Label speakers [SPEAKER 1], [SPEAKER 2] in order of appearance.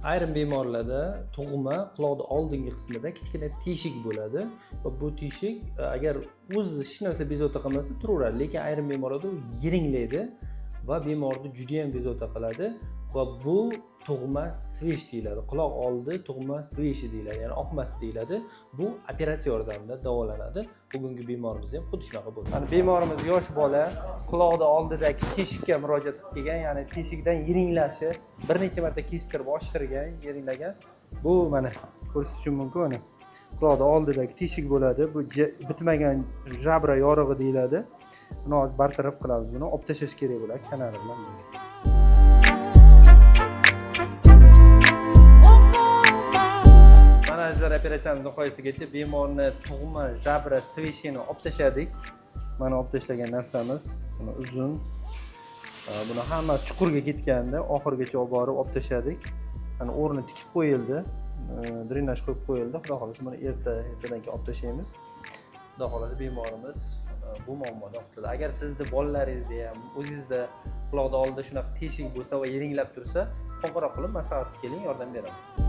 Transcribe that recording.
[SPEAKER 1] Ayrim bemorlarda tug'ma quloqni oldingi qismida kichkina teshik bo'ladi va bu teshik agar o'zi hech narsa bezovta qilmasa turaveradi, lekin ayrim bemorlarda u yiringlaydi va bemorni juda ham bezovta qiladi va bu tug'ma svish deyiladi. Quloq oldi tug'ma svishi deyiladi, ya'ni oqmasi deyiladi. Bu operatsiya yordamida davolanadi. Bugungi bemorimiz ham xuddi shunaqa bo'ldi. Mana bemorimiz yosh bola, quloqni oldidagi teshikka murojaat qilgan, ya'ni teshikdan yiringlashi, bir necha marta kestirib oshtirgan, yiringlagan. Bu mana ko'rish mumkin mana. Quloqni oldidagi teshik bo'ladi. Bu bitmagan jabra yorig'i deyiladi. Buni hozir bartaraf qilamiz. Buni olib tashlash kerak bo'ladi kanali bilan. Mana bizlar operatsiyamiz nihoyasiga yetdi. Bemorni tug'ma jabra sveshini olib tashladik. Mana olib tashlagan narsamiz. Buni uzun. Buni hamma chuqurga ketganda oxirigacha olib borib olib tashladik. Mana o'rni tikib qo'yildi. Drenaj qo'yib qo'yildi. Xudo xolasa buni ertadan keyin olib tashlaymiz. Xudo xolasa bemorimiz bu muammodan qutuladi. Agar sizni bolalaringizda ham o'zingizda quloqni oldida shunaqa teshik bo'lsa va yiringlab tursa, qo'ng'iroq qilib maslahat keling, yordam beraman.